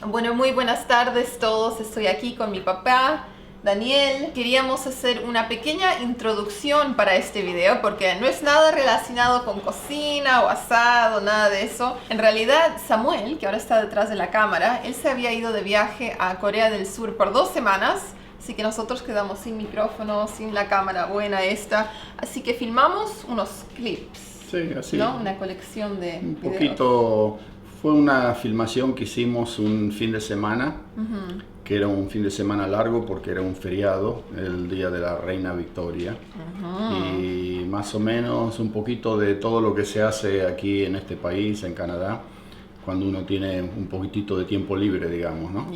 Bueno, muy buenas tardes todos. Estoy aquí con mi papá, Daniel. Queríamos hacer una pequeña introducción para este video porque no es nada relacionado con cocina o asado, nada de eso. En realidad, Samuel, que ahora está detrás de la cámara, él se había ido de viaje a Corea del Sur por 2 semanas. Así que nosotros quedamos sin micrófono, sin la cámara buena esta. Así que filmamos unos clips. Sí, así. ¿No? Una colección de un videos. poquito. Fue una filmación que hicimos un fin de semana, que era un fin de semana largo porque era un feriado, el día de la Reina Victoria. Y más o menos un poquito de todo lo que se hace aquí en este país, en Canadá, cuando uno tiene un poquitito de tiempo libre, digamos, ¿no?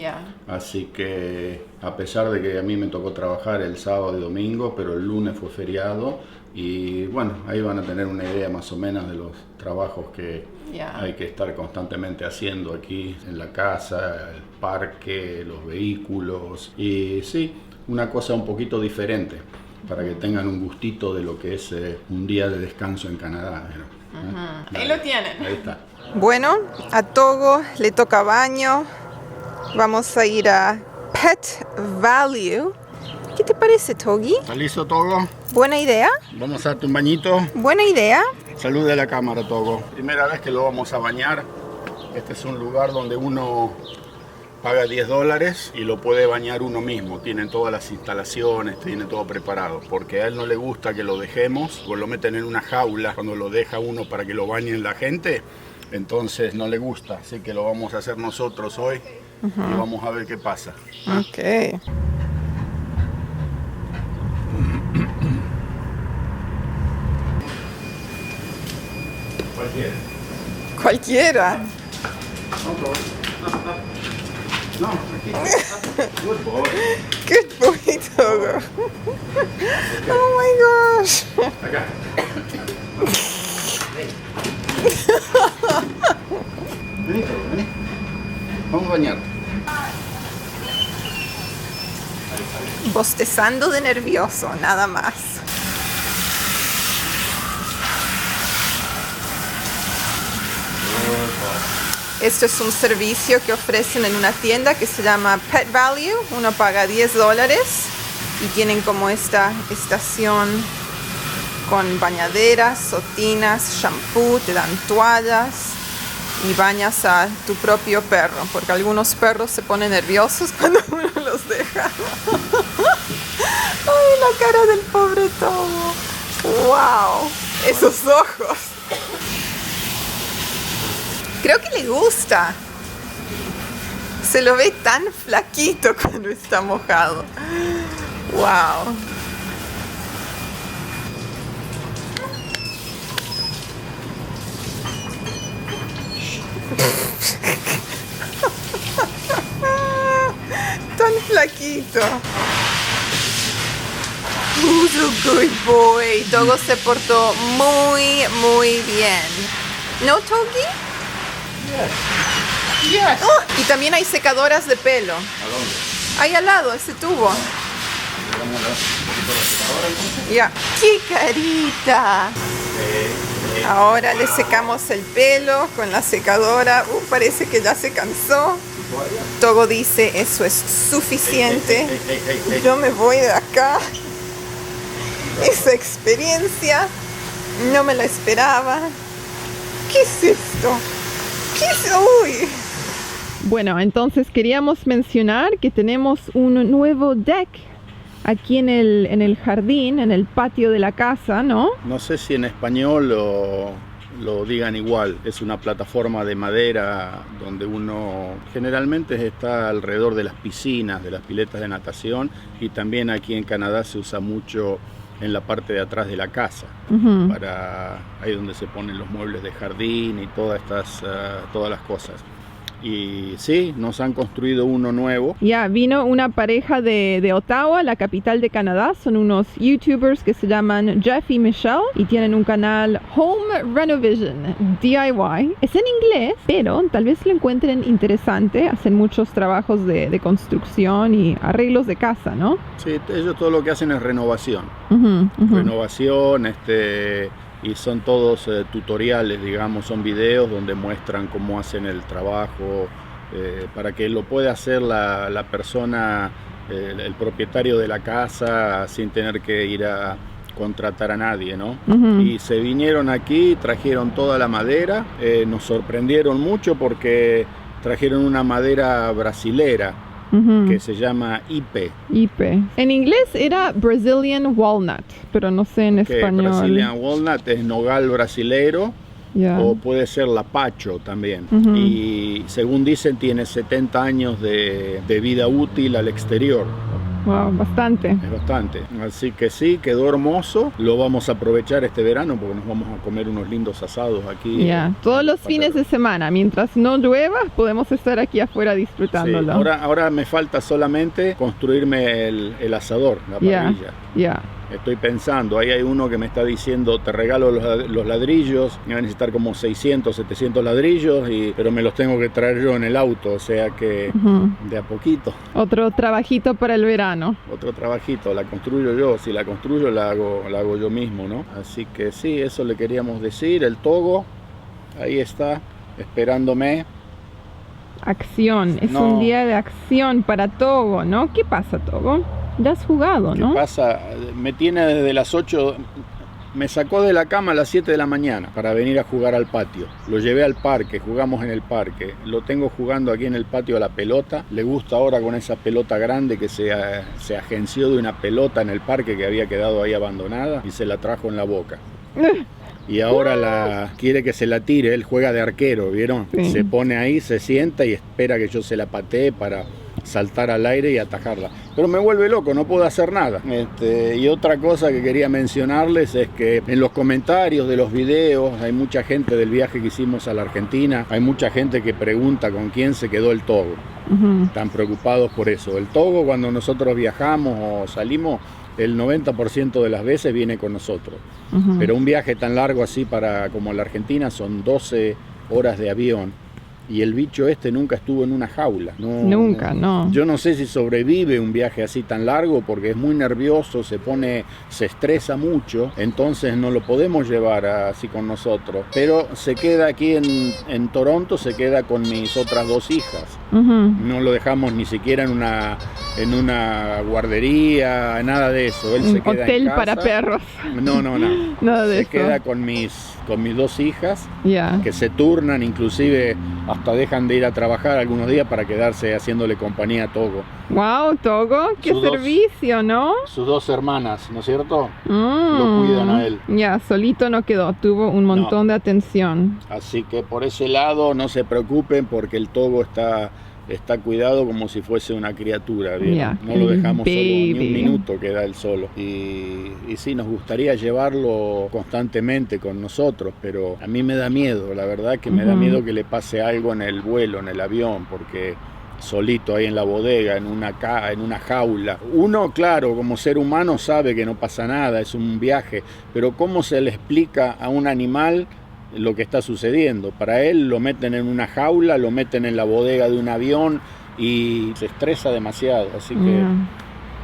Así que a pesar de que a mí me tocó trabajar el sábado y domingo, pero el lunes fue feriado y bueno, ahí van a tener una idea más o menos de los trabajos que hay que estar constantemente haciendo aquí en la casa, el parque, los vehículos y sí, una cosa un poquito diferente para que tengan un gustito de lo que es un día de descanso en Canadá. Ahí lo tienen. Ahí está. Bueno, a Togo le toca baño. Vamos a ir a Pet Value. ¿Qué te parece, Togi? ¿Está listo, Togo? Buena idea. Vamos a darte un bañito. Buena idea. Saluda a la cámara, Togo. Primera vez que lo vamos a bañar. Este es un lugar donde uno paga $10 y lo puede bañar uno mismo. Tienen todas las instalaciones, tiene todo preparado. Porque a él no le gusta que lo dejemos, o lo meten en una jaula cuando lo deja uno para que lo bañen la gente. Entonces no le gusta, así que lo vamos a hacer nosotros hoy y vamos a ver qué pasa. Ok. Cualquiera. No, aquí. Good boy. Good boy, Togo. Oh my gosh. Acá. Vení, Togo, vení. Vamos a bañar. Bostezando de nervioso, nada más. Esto es un servicio que ofrecen en una tienda que se llama Pet Value. Uno paga $10 y tienen como esta estación con bañaderas, sotinas, shampoo, te dan toallas y bañas a tu propio perro, porque algunos perros se ponen nerviosos cuando uno los deja. Ay, la cara del pobre Togo. Wow, esos ojos. Creo que le gusta. Se lo ve tan flaquito cuando está mojado. Wow. Tan flaquito. Who's a good boy. Togo se portó muy bien. ¿No, Togi? Yes. Oh, y también hay secadoras de pelo. ¿A dónde? Ahí al lado, ese tubo. Vamos a dar un poquito de secadora, entonces. Ya. ¡Qué carita! Ahora le secamos el pelo con la secadora. Parece que ya se cansó. Togo dice, eso es suficiente. Yo me voy de acá. Esa experiencia no me la esperaba. ¿Qué es esto? ¿Qué es? ¡Uy! Bueno, entonces queríamos mencionar que tenemos un nuevo deck aquí en el jardín, en el patio de la casa, ¿no? No sé si en español lo digan igual. Es una plataforma de madera donde uno generalmente está alrededor de las piscinas, de las piletas de natación, y también aquí en Canadá se usa mucho en la parte de atrás de la casa, para ahí donde se ponen los muebles de jardín y todas las cosas. Y sí, nos han construido uno nuevo. Ya, vino una pareja de Ottawa, la capital de Canadá. Son unos YouTubers que se llaman Jeff y Michelle y tienen un canal Home Renovision DIY. Es en inglés, pero tal vez lo encuentren interesante. Hacen muchos trabajos de construcción y arreglos de casa, ¿no? Sí, ellos todo lo que hacen es renovación. Renovación, y son todos tutoriales, digamos, son videos donde muestran cómo hacen el trabajo, para que lo pueda hacer la persona, el propietario de la casa, sin tener que ir a contratar a nadie, ¿no? Y se vinieron aquí, trajeron toda la madera, nos sorprendieron mucho porque trajeron una madera brasilera que se llama Ipe. Ipe. En inglés era Brazilian Walnut, pero no sé en español. Brazilian Walnut es nogal brasilero. O puede ser lapacho también. Y según dicen tiene 70 años de vida útil al exterior. Wow, bastante. Es bastante. Así que sí, quedó hermoso. Lo vamos a aprovechar este verano porque nos vamos a comer unos lindos asados aquí. Todos los fines de semana. Mientras no llueva, podemos estar aquí afuera disfrutándolo. Sí. Ahora me falta solamente construirme el asador, la parrilla. Estoy pensando, ahí hay uno que me está diciendo, te regalo los ladrillos, me va a necesitar como 600, 700 ladrillos, pero me los tengo que traer yo en el auto, o sea que de a poquito. Otro trabajito para el verano. Otro trabajito, la construyo yo, si la construyo la hago yo mismo, ¿no? Así que sí, eso le queríamos decir, el togo, ahí está, esperándome. Acción, es un día de acción para Togo, ¿no? ¿Qué pasa, Togo? Ya has jugado, ¿no? ¿Qué pasa? Me tiene desde las 8, me sacó de la cama a las 7 de la mañana para venir a jugar al patio. Lo llevé al parque, jugamos en el parque. Lo tengo jugando aquí en el patio a la pelota. Le gusta ahora con esa pelota grande que se agenció de una pelota en el parque que había quedado ahí abandonada y se la trajo en la boca. Y ahora quiere que se la tire, él juega de arquero, ¿vieron? Sí. Se pone ahí, se sienta y espera que yo se la patee para saltar al aire y atajarla. Pero me vuelve loco, no puedo hacer nada. Y otra cosa que quería mencionarles es que en los comentarios de los videos hay mucha gente del viaje que hicimos a la Argentina, hay mucha gente que pregunta con quién se quedó el togo. Están preocupados por eso. El togo, cuando nosotros viajamos o salimos, el 90% de las veces viene con nosotros. Pero un viaje tan largo así como la Argentina son 12 horas de avión. Y el bicho nunca estuvo en una jaula. No. Yo no sé si sobrevive un viaje así tan largo porque es muy nervioso, se estresa mucho, entonces no lo podemos llevar así con nosotros. Pero se queda aquí en Toronto, se queda con mis otras 2 hijas. No lo dejamos ni siquiera en una guardería, nada de eso. Él se queda hotel en casa. Para perros. No. Nada de se eso. queda con mis 2 hijas, que se turnan, inclusive hasta dejan de ir a trabajar algunos días para quedarse haciéndole compañía a Togo. Wow, Togo, qué servicio, ¿no? Sus 2 hermanas, ¿no es cierto? Lo cuidan a él. Solito no quedó, tuvo un montón de atención. Así que por ese lado no se preocupen porque el Togo está cuidado como si fuese una criatura, no lo dejamos solo, ni un minuto queda él solo. Y sí, nos gustaría llevarlo constantemente con nosotros, pero a mí me da miedo, la verdad que me da miedo que le pase algo en el vuelo, en el avión, porque solito ahí en la bodega, en una jaula. Uno, claro, como ser humano sabe que no pasa nada, es un viaje, pero ¿cómo se le explica a un animal lo que está sucediendo? Para él lo meten en una jaula, lo meten en la bodega de un avión y se estresa demasiado, así que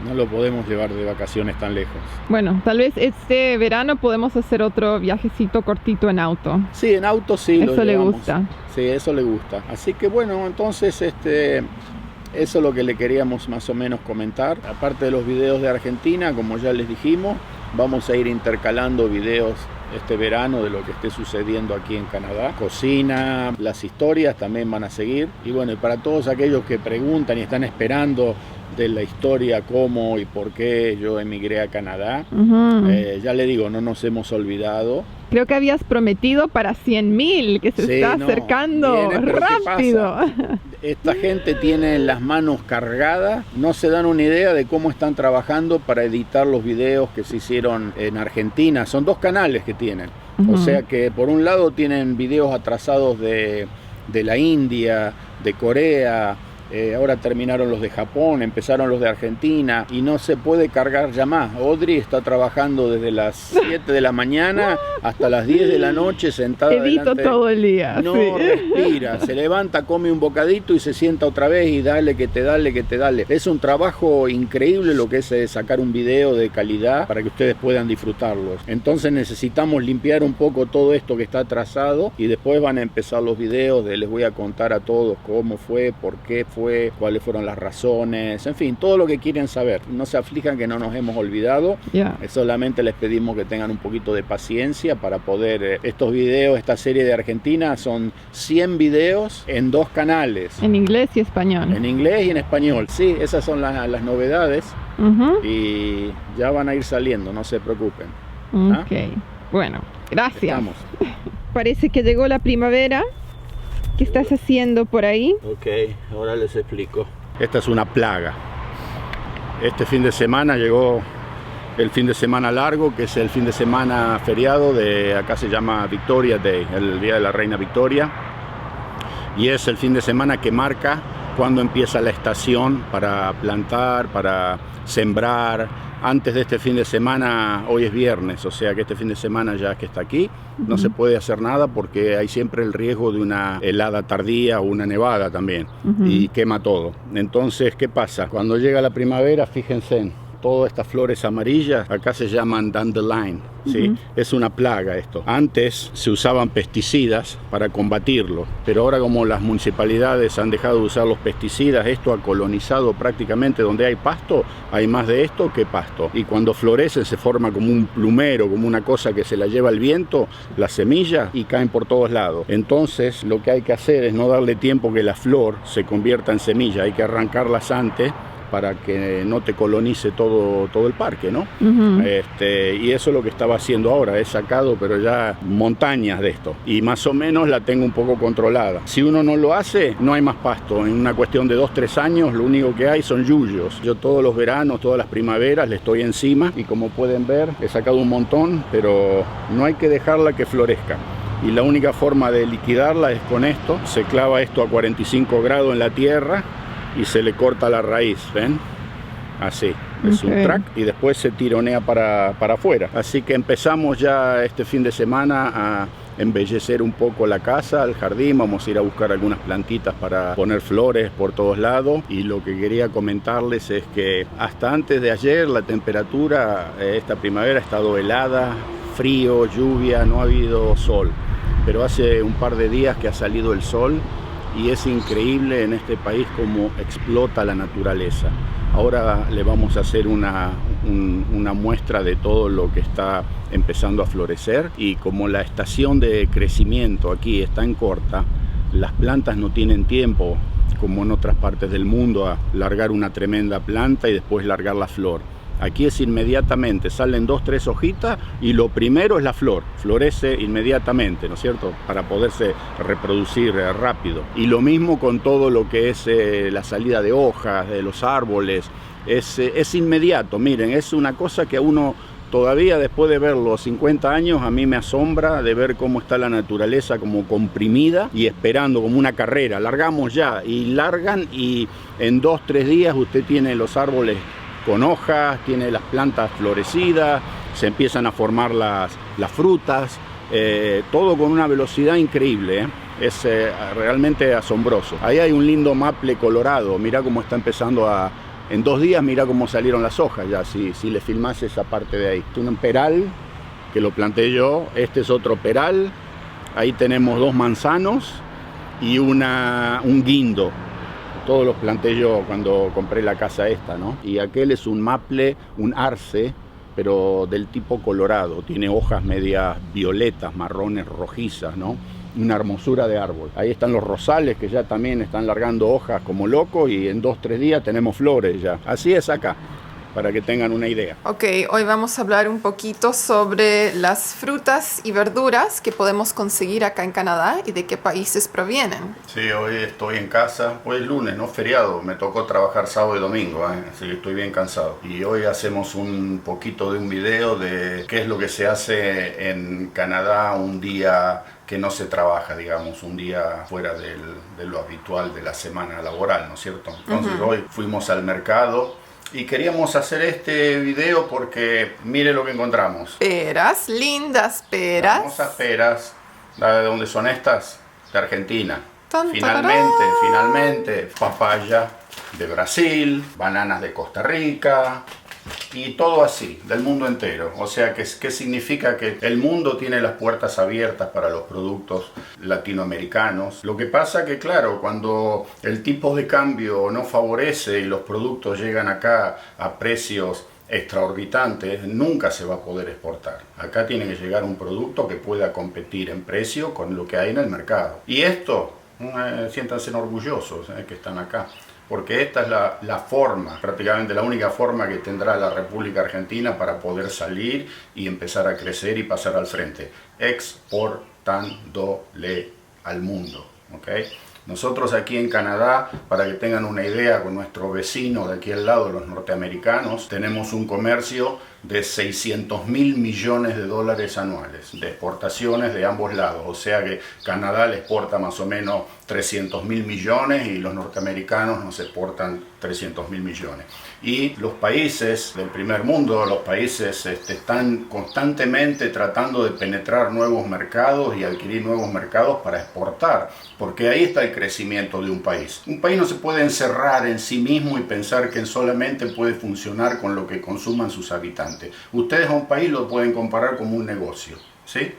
no lo podemos llevar de vacaciones tan lejos. Bueno, tal vez este verano podemos hacer otro viajecito cortito en auto. Sí, en auto sí. Eso le gusta. Sí, eso le gusta. Así que bueno, entonces eso es lo que le queríamos más o menos comentar. Aparte de los videos de Argentina, como ya les dijimos, vamos a ir intercalando videos este verano de lo que esté sucediendo aquí en Canadá. Cocina, las historias también van a seguir. Y bueno, y para todos aquellos que preguntan y están esperando de la historia, cómo y por qué yo emigré a Canadá, ya le digo, no nos hemos olvidado. Creo que habías prometido para 100.000, que se está acercando rápido. Esta gente tiene las manos cargadas, no se dan una idea de cómo están trabajando para editar los videos que se hicieron en Argentina. Son 2 canales que tienen. O sea que por un lado tienen videos atrasados de la India, de Corea, ahora terminaron los de Japón, empezaron los de Argentina y no se puede cargar ya más. Audrey está trabajando desde las 7 de la mañana hasta las 10 de la noche sentada delante. todo el día. No respira, se levanta, come un bocadito y se sienta otra vez y dale que te dale. Es un trabajo increíble lo que es sacar un video de calidad para que ustedes puedan disfrutarlos. Entonces necesitamos limpiar un poco todo esto que está trazado y después van a empezar los videos les voy a contar a todos cómo fue, por qué fue, cuáles fueron las razones, en fin, todo lo que quieren saber. No se aflijan que no nos hemos olvidado. Solamente les pedimos que tengan un poquito de paciencia para poder, estos videos, esta serie de Argentina son 100 videos en 2 canales. En inglés y español. En inglés y en español, sí, esas son las novedades. Y ya van a ir saliendo, no se preocupen. Ok, bueno, gracias. Estamos. Parece que llegó la primavera. ¿Qué estás haciendo por ahí? Ok, ahora les explico. Esta es una plaga. Este fin de semana llegó el fin de semana largo, que es el fin de semana feriado de, acá se llama Victoria Day, el Día de la Reina Victoria. Y es el fin de semana que marca cuando empieza la estación para plantar, para sembrar. Antes de este fin de semana, hoy es viernes, o sea que este fin de semana ya que está aquí, no se puede hacer nada porque hay siempre el riesgo de una helada tardía o una nevada también y quema todo. Entonces, ¿qué pasa? Cuando llega la primavera, fíjense, todas estas flores amarillas, acá se llaman dandelion, ¿sí? Es una plaga esto. Antes se usaban pesticidas para combatirlo, pero ahora como las municipalidades han dejado de usar los pesticidas, esto ha colonizado prácticamente donde hay pasto, hay más de esto que pasto. Y cuando florecen se forma como un plumero, como una cosa que se la lleva el viento, las semillas, y caen por todos lados. Entonces lo que hay que hacer es no darle tiempo que la flor se convierta en semilla, hay que arrancarlas antes para que no te colonice todo el parque, ¿no? Y eso es lo que estaba haciendo ahora, he sacado pero ya montañas de esto y más o menos la tengo un poco controlada. Si uno no lo hace, no hay más pasto. En una cuestión de 2-3 años lo único que hay son yuyos. Yo todos los veranos, todas las primaveras le estoy encima y como pueden ver he sacado un montón, pero no hay que dejarla que florezca. Y la única forma de liquidarla es con esto. Se clava esto a 45 grados en la tierra y se le corta la raíz, ¿ven? Así, es un track y después se tironea para afuera. Así que empezamos ya este fin de semana a embellecer un poco la casa, el jardín. Vamos a ir a buscar algunas plantitas para poner flores por todos lados. Y lo que quería comentarles es que hasta antes de ayer la temperatura esta primavera ha estado helada, frío, lluvia, no ha habido sol. Pero hace un par de días que ha salido el sol y es increíble en este país cómo explota la naturaleza. Ahora le vamos a hacer una muestra de todo lo que está empezando a florecer, y como la estación de crecimiento aquí es tan corta, las plantas no tienen tiempo, como en otras partes del mundo, a largar una tremenda planta y después largar la flor. Aquí es inmediatamente, salen 2-3 hojitas y lo primero es la flor, florece inmediatamente, ¿no es cierto? Para poderse reproducir rápido. Y lo mismo con todo lo que es la salida de hojas, de los árboles, es inmediato. Miren, es una cosa que a uno todavía después de verlo 50 años, a mí me asombra de ver cómo está la naturaleza como comprimida y esperando como una carrera. Largamos ya y largan y en 2-3 días usted tiene los árboles con hojas, tiene las plantas florecidas, se empiezan a formar las frutas, todo con una velocidad increíble, es realmente asombroso. Ahí hay un lindo maple colorado, mira cómo está empezando en 2 días, mira cómo salieron las hojas ya, si le filmás esa parte de ahí. Un peral que lo planté yo, este es otro peral, ahí tenemos 2 manzanos y un guindo. Todos los planté yo cuando compré la casa esta, ¿no? Y aquel es un maple, un arce, pero del tipo colorado. Tiene hojas medias violetas, marrones, rojizas, ¿no? Una hermosura de árbol. Ahí están los rosales que ya también están largando hojas como locos y en 2-3 días tenemos flores ya. Así es acá, para que tengan una idea. Ok, hoy vamos a hablar un poquito sobre las frutas y verduras que podemos conseguir acá en Canadá y de qué países provienen. Sí, hoy estoy en casa, hoy es lunes, no feriado, me tocó trabajar sábado y domingo, así que estoy bien cansado. Y hoy hacemos un poquito de un video de qué es lo que se hace en Canadá un día que no se trabaja, digamos, un día fuera de lo habitual de la semana laboral, ¿no es cierto? Entonces hoy fuimos al mercado y queríamos hacer este video porque mire lo que encontramos. Peras, lindas peras. Famosas peras. ¿De dónde son estas? De Argentina. Tan, Finalmente, papaya de Brasil, bananas de Costa Rica y todo así, del mundo entero. O sea, ¿qué significa? Que el mundo tiene las puertas abiertas para los productos latinoamericanos. Lo que pasa que, claro, cuando el tipo de cambio no favorece y los productos llegan acá a precios extraorbitantes, nunca se va a poder exportar. Acá tiene que llegar un producto que pueda competir en precio con lo que hay en el mercado. Y esto, siéntanse orgullosos que están acá, porque esta es la forma, prácticamente la única forma que tendrá la República Argentina para poder salir y empezar a crecer y pasar al frente, exportándole al mundo, ¿ok? Nosotros aquí en Canadá, para que tengan una idea, con nuestro vecino de aquí al lado, los norteamericanos, tenemos un comercio de 600.000 millones de dólares anuales de exportaciones de ambos lados. O sea que Canadá le exporta más o menos 300.000 millones y los norteamericanos nos exportan 300.000 millones. Y los países del primer mundo, los países están constantemente tratando de penetrar nuevos mercados y adquirir nuevos mercados para exportar, porque ahí está el crecimiento de un país. Un país no se puede encerrar en sí mismo y pensar que solamente puede funcionar con lo que consuman sus habitantes. Ustedes a un país lo pueden comparar como un negocio, ¿sí?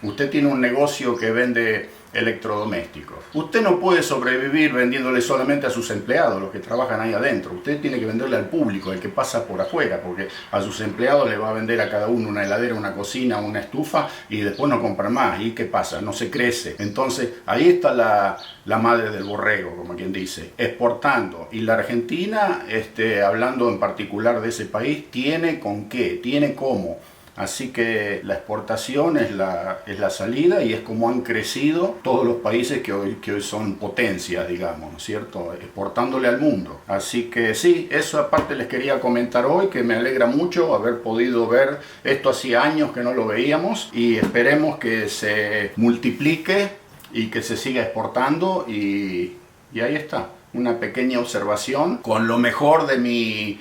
Usted tiene un negocio que vende electrodomésticos. Usted no puede sobrevivir vendiéndole solamente a sus empleados, los que trabajan ahí adentro. Usted tiene que venderle al público, el que pasa por afuera, porque a sus empleados le va a vender a cada uno una heladera, una cocina, una estufa y después no compra más. ¿Y qué pasa? No se crece. Entonces ahí está la madre del borrego, como quien dice, exportando. Y la Argentina, hablando en particular de ese país, tiene con qué, tiene cómo. Así que la exportación es la salida y es como han crecido todos los países que hoy son potencias, digamos, ¿no es cierto? Exportándole al mundo. Así que sí, eso aparte les quería comentar hoy, que me alegra mucho haber podido ver esto. Hacía años que no lo veíamos y esperemos que se multiplique y que se siga exportando y ahí está. Una pequeña observación con lo mejor de mi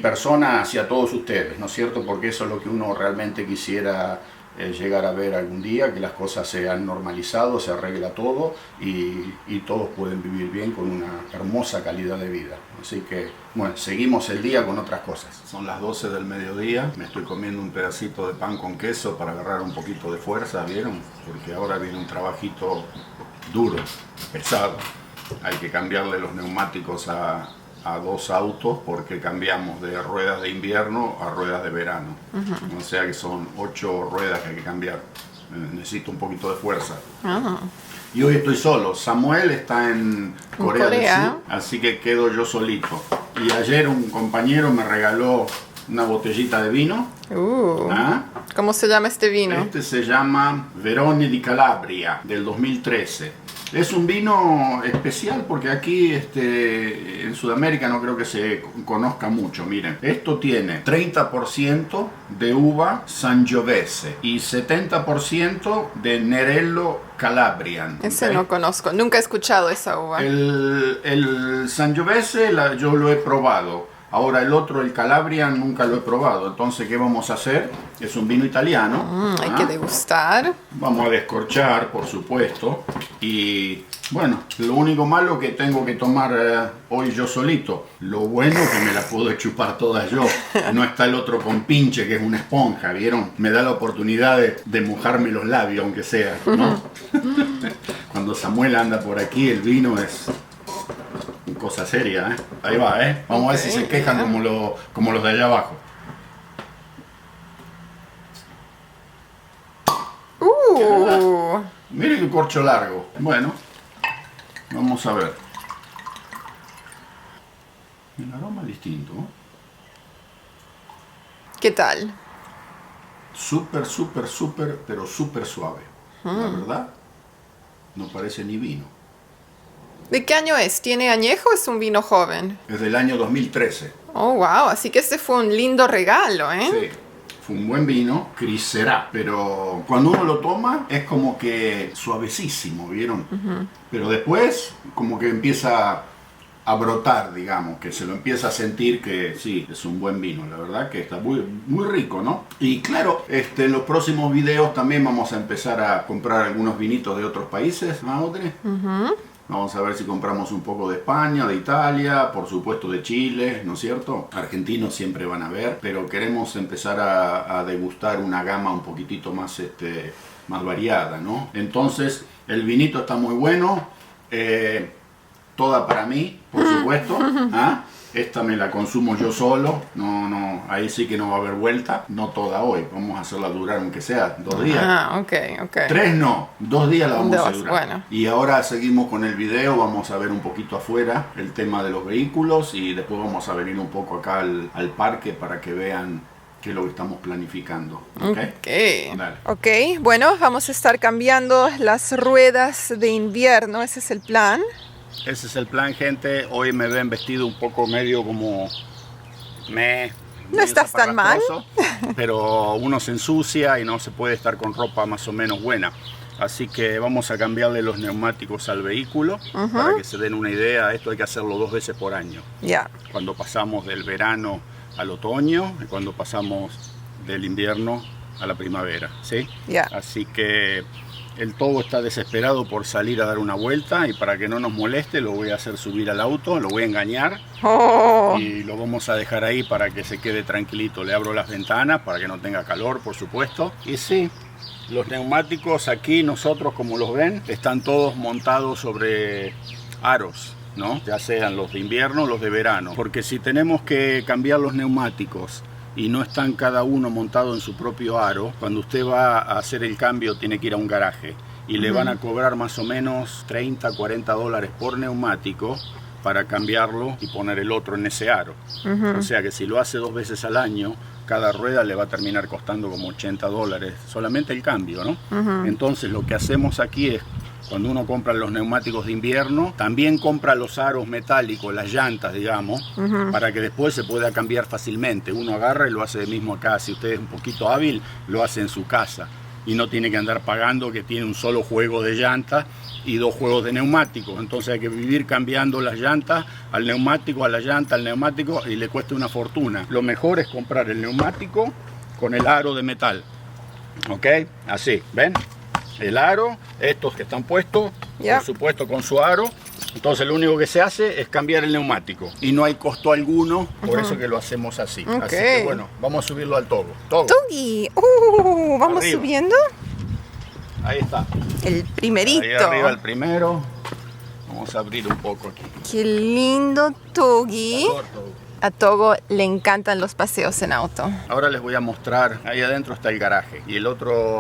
persona hacia todos ustedes, ¿no es cierto? Porque eso es lo que uno realmente quisiera llegar a ver algún día, que las cosas se han normalizado, se arregla todo y todos pueden vivir bien con una hermosa calidad de vida. Así que, bueno, seguimos el día con otras cosas. Son las 12 del mediodía, me estoy comiendo un pedacito de pan con queso para agarrar un poquito de fuerza, ¿vieron? Porque ahora viene un trabajito duro, pesado. Hay que cambiarle los neumáticos a 2 autos porque cambiamos de ruedas de invierno a ruedas de verano. O sea que son 8 ruedas que hay que cambiar. Necesito un poquito de fuerza. Y hoy estoy solo. Samuel está en Corea del Sur, así que quedo yo solito. Y ayer un compañero me regaló una botellita de vino. ¿Cómo se llama este vino? Este se llama Verone di Calabria, del 2013. Es un vino especial porque aquí en Sudamérica no creo que se conozca mucho. Miren, esto tiene 30% de uva Sangiovese y 70% de Nerello Calabrian. Ese no conozco, nunca he escuchado esa uva. El Sangiovese yo lo he probado. Ahora el otro, el Calabrian, nunca lo he probado. Entonces, ¿qué vamos a hacer? Es un vino italiano. Hay que degustar. Vamos a descorchar, por supuesto. Y bueno, lo único malo que tengo que tomar hoy yo solito. Lo bueno que me la puedo chupar toda yo. No está el otro compinche que es una esponja, ¿vieron? Me da la oportunidad de mojarme los labios, aunque sea, ¿no? Cuando Samuel anda por aquí, el vino es cosa seria, ¿eh? Ahí va, ¿eh? Vamos a ver si se quejan como los de allá abajo. Miren el corcho largo. Bueno, vamos a ver. El aroma es distinto, ¿no? ¿Qué tal? Súper, pero súper suave. La verdad, no parece ni vino. ¿De qué año es? ¿Tiene añejo o es un vino joven? Es del año 2013. Oh, wow. Así que este fue un lindo regalo, ¿eh? Sí, fue un buen vino, Crisserà, pero cuando uno lo toma es como que suavecísimo, ¿vieron? Pero después como que empieza a brotar, digamos, que se lo empieza a sentir que sí, es un buen vino, la verdad que está muy, muy rico, ¿no? Y claro, en los próximos videos también vamos a empezar a comprar algunos vinitos de otros países, ¿no, Audrey? Vamos a ver si compramos un poco de España, de Italia, por supuesto de Chile, ¿no es cierto? Argentinos siempre van a ver, pero queremos empezar a degustar una gama un poquitito más, más variada, ¿no? Entonces, el vinito está muy bueno, toda para mí, por supuesto. ¿Ah? Esta me la consumo yo solo, no, ahí sí que no va a haber vuelta, no toda hoy, vamos a hacerla durar aunque sea 2 días. Ah, ok. 3 no, 2 días la vamos a durar. Bueno. Y ahora seguimos con el video, vamos a ver un poquito afuera el tema de los vehículos y después vamos a venir un poco acá al parque para que vean qué es lo que estamos planificando. Ok, bueno, vamos a estar cambiando las ruedas de invierno, ese es el plan. Ese es el plan, gente. Hoy me ven vestido un poco medio como... No estás tan mal. Pero uno se ensucia y no se puede estar con ropa más o menos buena. Así que vamos a cambiarle los neumáticos al vehículo para que se den una idea. Esto hay que hacerlo 2 veces por año. Cuando pasamos del verano al otoño y cuando pasamos del invierno a la primavera, ¿sí? Así que el Togo está desesperado por salir a dar una vuelta y para que no nos moleste lo voy a hacer subir al auto, lo voy a engañar y lo vamos a dejar ahí para que se quede tranquilito. Le abro las ventanas para que no tenga calor, por supuesto. Y sí, los neumáticos aquí nosotros, como los ven, están todos montados sobre aros, ¿no? Ya sean los de invierno o los de verano, porque si tenemos que cambiar los neumáticos y no están cada uno montado en su propio aro, cuando usted va a hacer el cambio tiene que ir a un garaje y le van a cobrar más o menos 30, 40 dólares por neumático para cambiarlo y poner el otro en ese aro. O sea que si lo hace 2 veces al año, cada rueda le va a terminar costando como 80 dólares, solamente el cambio, ¿no? Entonces lo que hacemos aquí es, cuando uno compra los neumáticos de invierno, también compra los aros metálicos, las llantas, digamos, para que después se pueda cambiar fácilmente. Uno agarra y lo hace de mismo acá. Si usted es un poquito hábil, lo hace en su casa. Y no tiene que andar pagando que tiene un solo juego de llantas y 2 juegos de neumáticos. Entonces hay que vivir cambiando las llantas al neumático, a la llanta, al neumático, y le cuesta una fortuna. Lo mejor es comprar el neumático con el aro de metal. ¿Ok? Así, ¿ven? El aro, estos que están puestos, por supuesto con su aro. Entonces lo único que se hace es cambiar el neumático y no hay costo alguno, por eso que lo hacemos así. Así que bueno, vamos a subirlo al Togo. Togi, vamos arriba. Subiendo. Ahí está. El primerito. Ahí arriba el primero. Vamos a abrir un poco aquí. Qué lindo Togi. A Togo le encantan los paseos en auto. Ahora les voy a mostrar, ahí adentro está el garaje. Y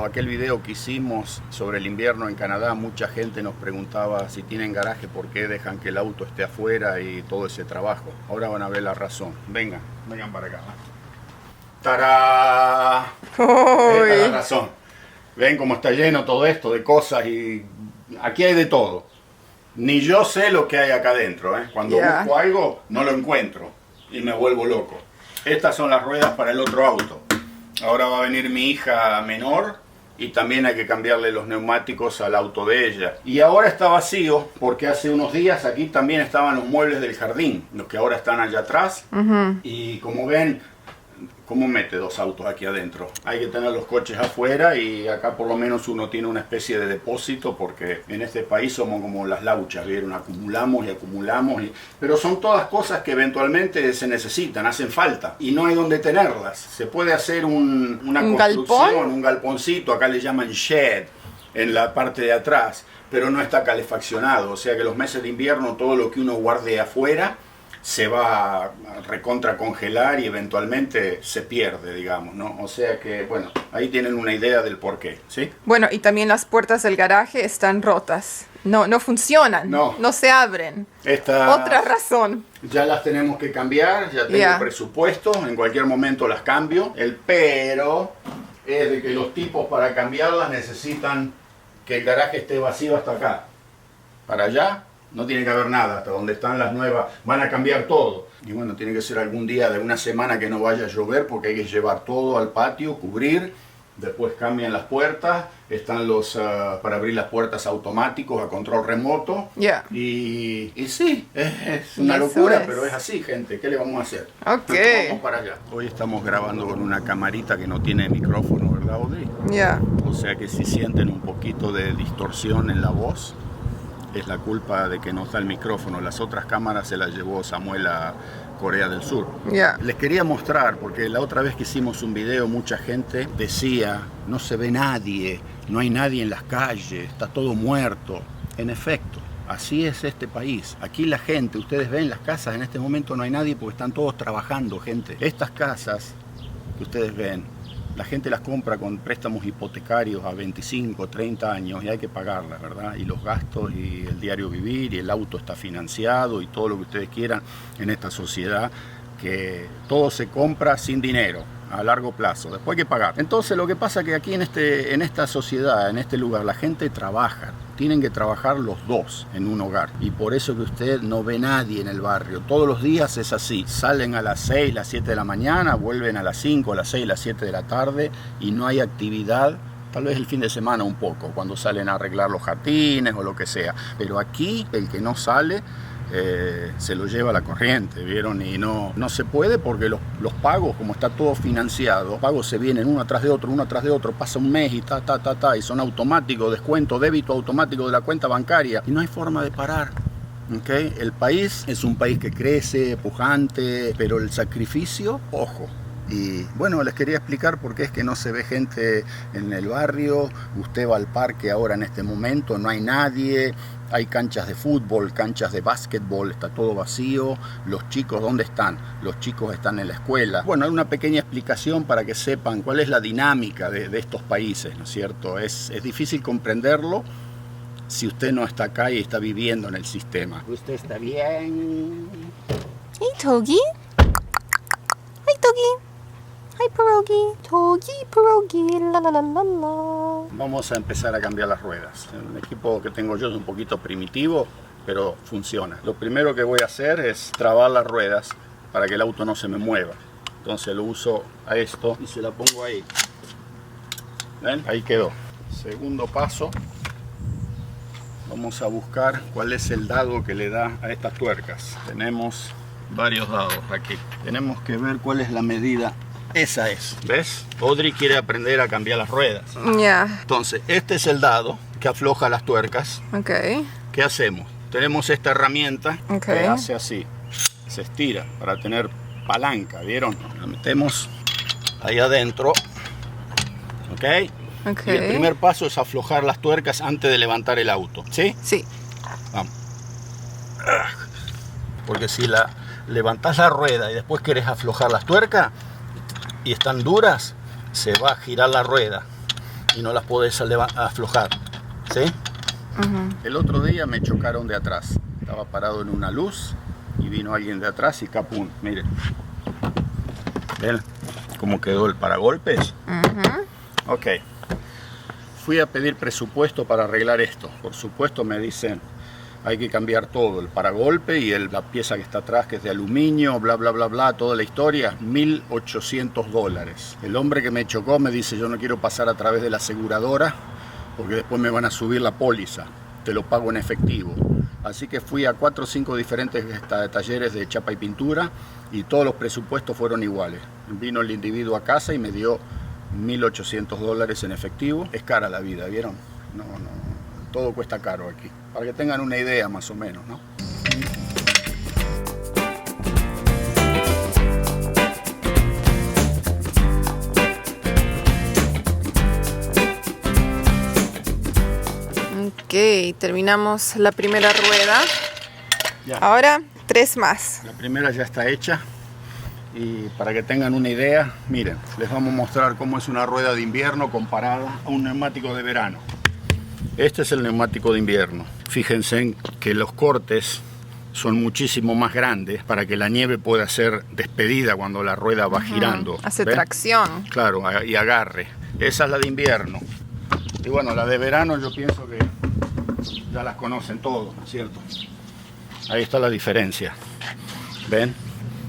aquel video que hicimos sobre el invierno en Canadá, mucha gente nos preguntaba si tienen garaje, por qué dejan que el auto esté afuera y todo ese trabajo. Ahora van a ver la razón. Vengan para acá. ¡Tará! Esta es la razón. Ven cómo está lleno todo esto de cosas y aquí hay de todo. Ni yo sé lo que hay acá adentro, ¿eh? Cuando busco algo, no lo encuentro. Y me vuelvo loco. Estas son las ruedas para el otro auto. Ahora va a venir mi hija menor y también hay que cambiarle los neumáticos al auto de ella. Y ahora está vacío porque hace unos días aquí también estaban los muebles del jardín, los que ahora están allá atrás. Y como ven, ¿cómo mete 2 autos aquí adentro? Hay que tener los coches afuera y acá por lo menos uno tiene una especie de depósito porque en este país somos como las lauchas, ¿vieron? Acumulamos y acumulamos. Pero son todas cosas que eventualmente se necesitan, hacen falta y no hay donde tenerlas. Se puede hacer una construcción, un galponcito, acá le llaman shed, en la parte de atrás, pero no está calefaccionado. O sea que los meses de invierno todo lo que uno guarde afuera se va a recontra congelar y eventualmente se pierde, digamos, ¿no? O sea que, bueno, ahí tienen una idea del porqué, ¿sí? Bueno, y también las puertas del garaje están rotas. No funcionan, no se abren. Otra razón. Ya las tenemos que cambiar, ya tengo presupuesto, en cualquier momento las cambio. El pero es de que los tipos para cambiarlas necesitan que el garaje esté vacío hasta acá. Para allá No tiene que haber nada, hasta donde están las nuevas, van a cambiar todo. Y bueno, tiene que ser algún día de una semana que no vaya a llover porque hay que llevar todo al patio, cubrir, después cambian las puertas, están los para abrir las puertas automáticos a control remoto. Yeah. Y sí, es una locura, pero es así, gente, ¿qué le vamos a hacer? Ok. Vamos para allá. Hoy estamos grabando con una camarita que no tiene micrófono, ¿verdad, Audrey? Yeah. O sea que si sienten un poquito de distorsión en la voz, es la culpa de que no está el micrófono. Las otras cámaras se las llevó Samuel a Corea del Sur. Yeah. Les quería mostrar, porque la otra vez que hicimos un video, mucha gente decía, no se ve nadie, no hay nadie en las calles, está todo muerto. En efecto, así es este país. Aquí la gente, ustedes ven las casas, en este momento no hay nadie porque están todos trabajando, gente. Estas casas que ustedes ven, la gente las compra con préstamos hipotecarios a 25, 30 años y hay que pagarlas, ¿verdad? Y los gastos y el diario vivir y el auto está financiado y todo lo que ustedes quieran en esta sociedad, que todo se compra sin dinero, a largo plazo, después hay que pagar. Entonces lo que pasa es que aquí en esta sociedad, en este lugar, la gente trabaja, tienen que trabajar los dos en un hogar. Y por eso que usted no ve nadie en el barrio. Todos los días es así. Salen a las 6, las 7 de la mañana, vuelven a las 5, a las 6, las 7 de la tarde y no hay actividad. Tal vez el fin de semana un poco, cuando salen a arreglar los jardines o lo que sea. Pero aquí el que no sale se lo lleva la corriente, ¿vieron? Y no se puede porque los pagos, como está todo financiado, los pagos se vienen uno atrás de otro, pasa un mes y y son automáticos, descuento, débito automático de la cuenta bancaria y no hay forma de parar. ¿Okay? El país es un país que crece, pujante, pero el sacrificio, ojo. Y bueno, les quería explicar por qué es que no se ve gente en el barrio. Usted va al parque ahora en este momento, no hay nadie. Hay canchas de fútbol, canchas de básquetbol, está todo vacío. Los chicos, ¿dónde están? Los chicos están en la escuela. Bueno, hay una pequeña explicación para que sepan cuál es la dinámica de estos países, ¿no es cierto? Es difícil comprenderlo si usted no está acá y está viviendo en el sistema. ¿Usted está bien? Hey, Togi. Hi, Togi. Hi, Pierogi. Togi, Pierogi. La, la, la, la, la. Vamos a empezar a cambiar las ruedas. El equipo que tengo yo es un poquito primitivo, pero funciona. Lo primero que voy a hacer es trabar las ruedas para que el auto no se me mueva. Entonces lo uso a esto y se la pongo ahí. ¿Ven? Ahí quedó. Segundo paso. Vamos a buscar cuál es el dado que le da a estas tuercas. Tenemos varios dados aquí. Tenemos que ver cuál es la medida. Esa es, ¿ves? Audrey quiere aprender a cambiar las ruedas. Yeah. Entonces, este es el dado que afloja las tuercas. Ok. ¿Qué hacemos? Tenemos esta herramienta Ok. que hace así. Se estira para tener palanca, ¿vieron? La metemos ahí adentro. ¿Ok? Ok. Y el primer paso es aflojar las tuercas antes de levantar el auto. ¿Sí? Sí. Vamos. Porque si levantás la rueda y después querés aflojar las tuercas y están duras, se va a girar la rueda y no las podés aflojar. ¿Sí? El otro día me chocaron de atrás. Estaba parado en una luz y vino alguien de atrás y capum. Miren. ¿Ven cómo quedó el paragolpes? Ok. Fui a pedir presupuesto para arreglar esto. Por supuesto me dicen, hay que cambiar todo, el paragolpe y la pieza que está atrás, que es de aluminio, bla, bla, bla, bla, toda la historia, $1.800. El hombre que me chocó me dice, yo no quiero pasar a través de la aseguradora porque después me van a subir la póliza, te lo pago en efectivo. Así que fui a 4 o 5 diferentes talleres de chapa y pintura y todos los presupuestos fueron iguales. Vino el individuo a casa y me dio $1.800 en efectivo. Es cara la vida, ¿vieron? No, todo cuesta caro aquí. Para que tengan una idea más o menos, ¿no? Ok, terminamos la primera rueda. Ya. Ahora 3 más. La primera ya está hecha. Y para que tengan una idea, miren, les vamos a mostrar cómo es una rueda de invierno comparada a un neumático de verano. Este es el neumático de invierno. Fíjense en que los cortes son muchísimo más grandes para que la nieve pueda ser despedida cuando la rueda va girando. Hace ¿ven? tracción. Claro, y agarre. Esa es la de invierno. Y bueno, la de verano yo pienso que ya las conocen todos, ¿no es cierto? Ahí está la diferencia. ¿Ven?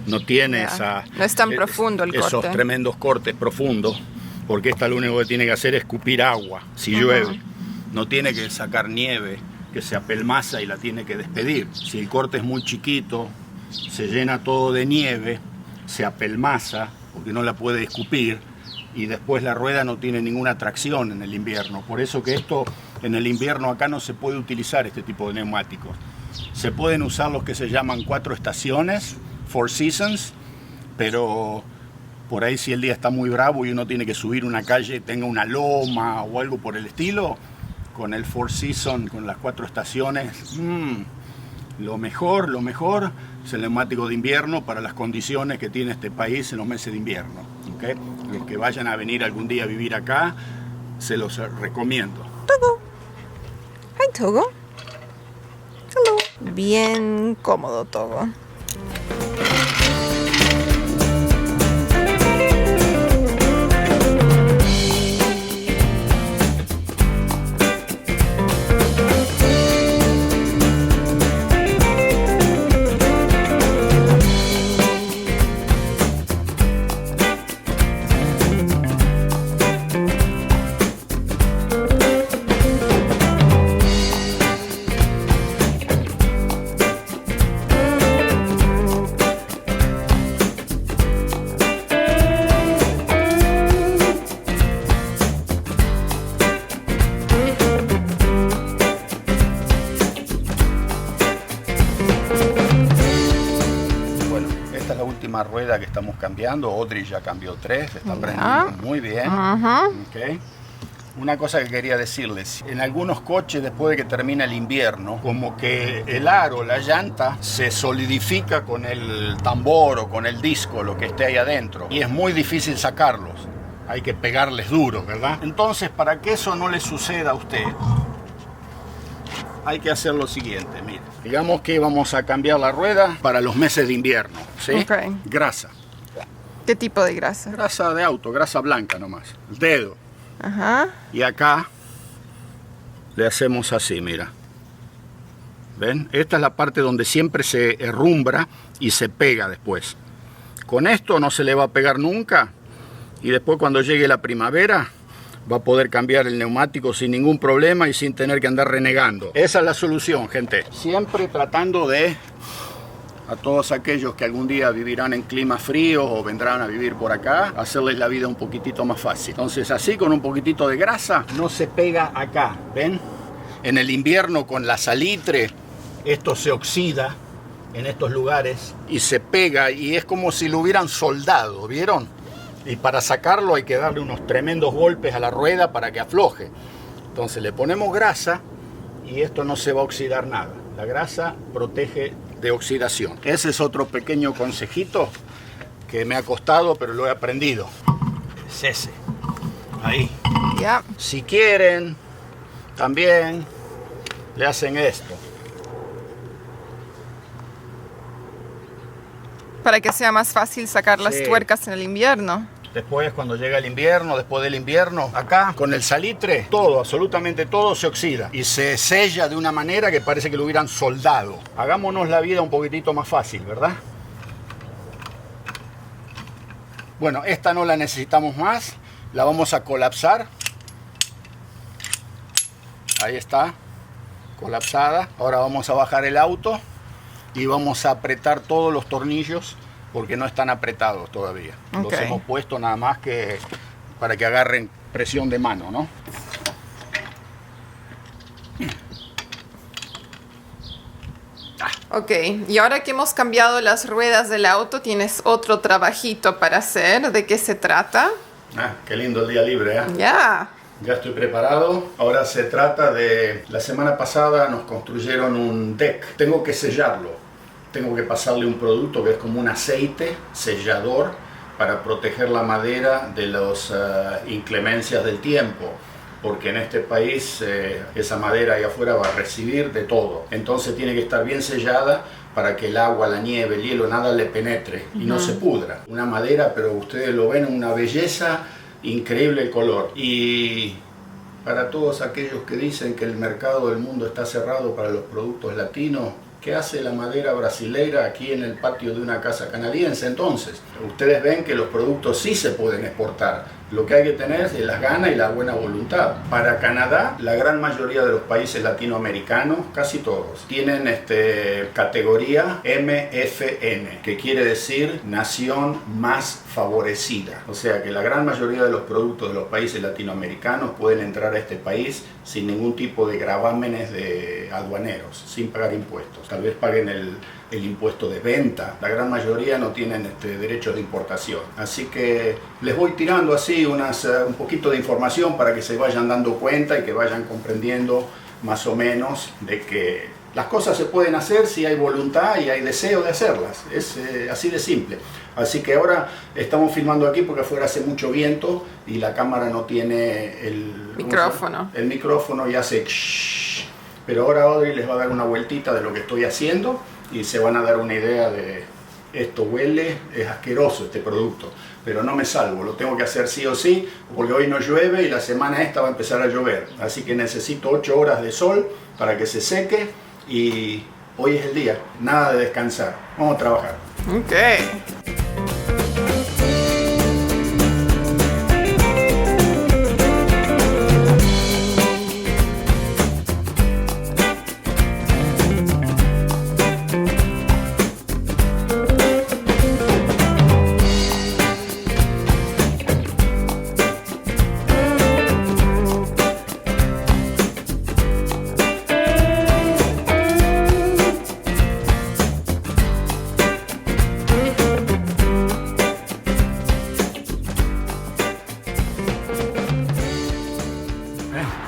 No tiene no es tan profundo el corte. Esos tremendos cortes profundos, porque esta lo único que tiene que hacer es escupir agua si llueve. No tiene que sacar nieve que se apelmaza y la tiene que despedir. Si el corte es muy chiquito, se llena todo de nieve, se apelmaza porque no la puede escupir y después la rueda no tiene ninguna tracción en el invierno. Por eso que esto en el invierno acá no se puede utilizar este tipo de neumáticos. Se pueden usar los que se llaman 4 estaciones, 4 seasons, pero por ahí si el día está muy bravo y uno tiene que subir una calle, tenga una loma o algo por el estilo, con el 4 season, con las 4 estaciones, lo mejor es el neumático de invierno para las condiciones que tiene este país en los meses de invierno. ¿Okay? Los que vayan a venir algún día a vivir acá, se los recomiendo. Togo. Hi, Togo. Hello. Bien cómodo, Togo. Rueda que estamos cambiando, Audrey ya cambió 3, está aprendiendo muy bien. Okay. Una cosa que quería decirles, en algunos coches después de que termina el invierno, como que el aro, la llanta, se solidifica con el tambor o con el disco, lo que esté ahí adentro, y es muy difícil sacarlos, hay que pegarles duro, ¿verdad? Entonces, para que eso no le suceda a usted, hay que hacer lo siguiente, mire. Digamos que vamos a cambiar la rueda para los meses de invierno, ¿sí? Okay. Grasa. ¿Qué tipo de grasa? Grasa de auto, grasa blanca nomás. El dedo. Ajá. Y acá le hacemos así, mira. ¿Ven? Esta es la parte donde siempre se herrumbra y se pega después. Con esto no se le va a pegar nunca. Y después cuando llegue la primavera va a poder cambiar el neumático sin ningún problema y sin tener que andar renegando. Esa es la solución, gente. Siempre tratando de, a todos aquellos que algún día vivirán en climas fríos o vendrán a vivir por acá, hacerles la vida un poquitito más fácil. Entonces así, con un poquitito de grasa, no se pega acá, ¿ven? En el invierno con la salitre, esto se oxida en estos lugares y se pega y es como si lo hubieran soldado, ¿vieron? Y para sacarlo hay que darle unos tremendos golpes a la rueda para que afloje. Entonces le ponemos grasa y esto no se va a oxidar nada. La grasa protege de oxidación. Ese es otro pequeño consejito que me ha costado, pero lo he aprendido. Es ese. Ahí. Ya. Si quieren, también le hacen esto. Para que sea más fácil sacar las tuercas en el invierno. Después, cuando llega el invierno, después del invierno, acá con el salitre, todo, absolutamente todo se oxida y se sella de una manera que parece que lo hubieran soldado. Hagámonos la vida un poquitito más fácil, ¿verdad? Bueno, esta no la necesitamos más, la vamos a colapsar. Ahí está, colapsada. Ahora vamos a bajar el auto y vamos a apretar todos los tornillos porque no están apretados todavía. Okay. Los hemos puesto nada más que para que agarren presión de mano, ¿no? Ok, y ahora que hemos cambiado las ruedas del auto, tienes otro trabajito para hacer. ¿De qué se trata? Ah, qué lindo el día libre, ¿eh? Ya. Ya estoy preparado. Ahora se trata de... La semana pasada nos construyeron un deck. Tengo que sellarlo. Tengo que pasarle un producto que es como un aceite sellador para proteger la madera de las inclemencias del tiempo. Porque en este país esa madera ahí afuera va a recibir de todo. Entonces tiene que estar bien sellada para que el agua, la nieve, el hielo, nada le penetre y no se pudra. Una madera, pero ustedes lo ven, una belleza, increíble el color. Y para todos aquellos que dicen que el mercado del mundo está cerrado para los productos latinos, ¿Qué hace la madera brasileira aquí en el patio de una casa canadiense? Entonces, ustedes ven que los productos sí se pueden exportar. Lo que hay que tener es las ganas y la buena voluntad. Para Canadá, la gran mayoría de los países latinoamericanos, casi todos, tienen categoría MFN, que quiere decir Nación Más Favorecida. O sea que la gran mayoría de los productos de los países latinoamericanos pueden entrar a este país sin ningún tipo de gravámenes de aduaneros, sin pagar impuestos. Tal vez paguen el impuesto de venta. La gran mayoría no tienen derechos de importación. Así que les voy tirando así un poquito de información para que se vayan dando cuenta y que vayan comprendiendo más o menos de que las cosas se pueden hacer si hay voluntad y hay deseo de hacerlas. Es así de simple. Así que ahora estamos filmando aquí porque afuera hace mucho viento y la cámara no tiene el micrófono. El micrófono y hace shhh. Pero ahora Audrey les va a dar una vueltita de lo que estoy haciendo y se van a dar una idea de esto huele, es asqueroso este producto, pero no me salvo, lo tengo que hacer sí o sí, porque hoy no llueve y la semana esta va a empezar a llover, así que necesito 8 horas de sol para que se seque y hoy es el día, nada de descansar, vamos a trabajar. Ok.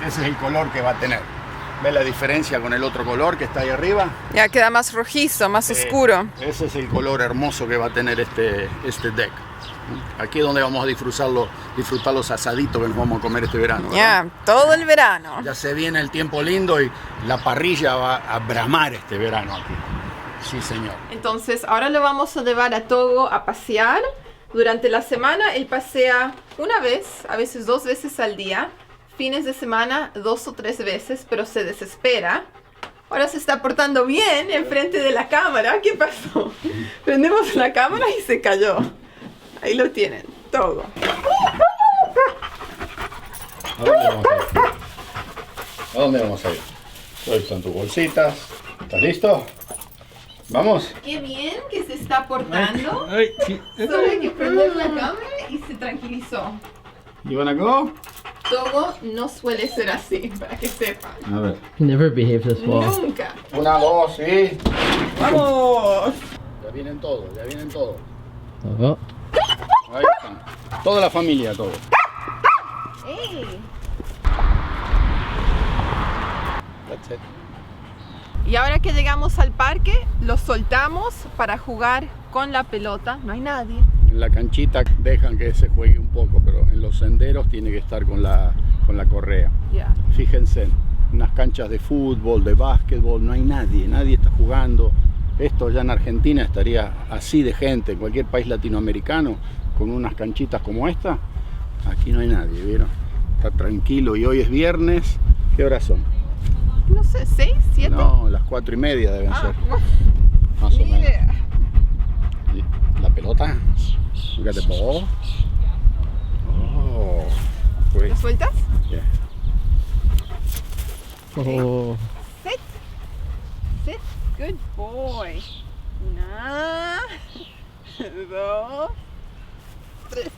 Ese es el color que va a tener. ¿Ves la diferencia con el otro color que está ahí arriba? Ya queda más rojizo, más oscuro. Ese es el color hermoso que va a tener este deck. Aquí es donde vamos a disfrutar los asaditos que nos vamos a comer este verano. Ya, todo el verano. Ya se viene el tiempo lindo y la parrilla va a bramar este verano aquí. Sí, señor. Entonces, ahora lo vamos a llevar a Togo a pasear. Durante la semana, él pasea una vez, a veces 2 veces al día. Fines de semana 2 o 3 veces, pero se desespera. Ahora se está portando bien enfrente de la cámara. ¿Qué pasó? Prendemos la cámara y se cayó. Ahí lo tienen, Togo. ¿A dónde vamos a ir? ¿A dónde vamos a ir? Ahí están tus bolsitas. ¿Estás listo? ¿Vamos? Qué bien que se está portando. Solo hay que prender la cámara y se tranquilizó. You wanna go? Togo no suele ser así, para que sepan. A ver. He never behaved this well. Nunca. 1, 2, sí. ¡Vamos! Ya vienen todos, ya vienen todos. Oh. Ahí están. Toda la familia, todo. ¡Ey! That's it. Y ahora que llegamos al parque, los soltamos para jugar con la pelota. No hay nadie. En la canchita dejan que se juegue un poco, pero en los senderos tiene que estar con la correa. Ya. Fíjense, en unas canchas de fútbol, de básquetbol, no hay nadie, nadie está jugando. Esto ya en Argentina estaría así de gente, en cualquier país latinoamericano, con unas canchitas como esta. Aquí no hay nadie, ¿vieron? Está tranquilo y hoy es viernes. ¿Qué horas son? No sé, 6, 7. No, las 4:30 deben ser. Más o Ni menos. idea. La pelota. Look at the ball. Oh, great. ¿Lo sueltas? Yeah. Oh. Sit. Sit. Good boy. 1, 2, 3.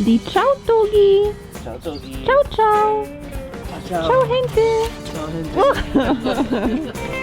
Di ciao, Togi. Chao, Togi. Chao, chao. Chao. Chao, gente. Chao, gente.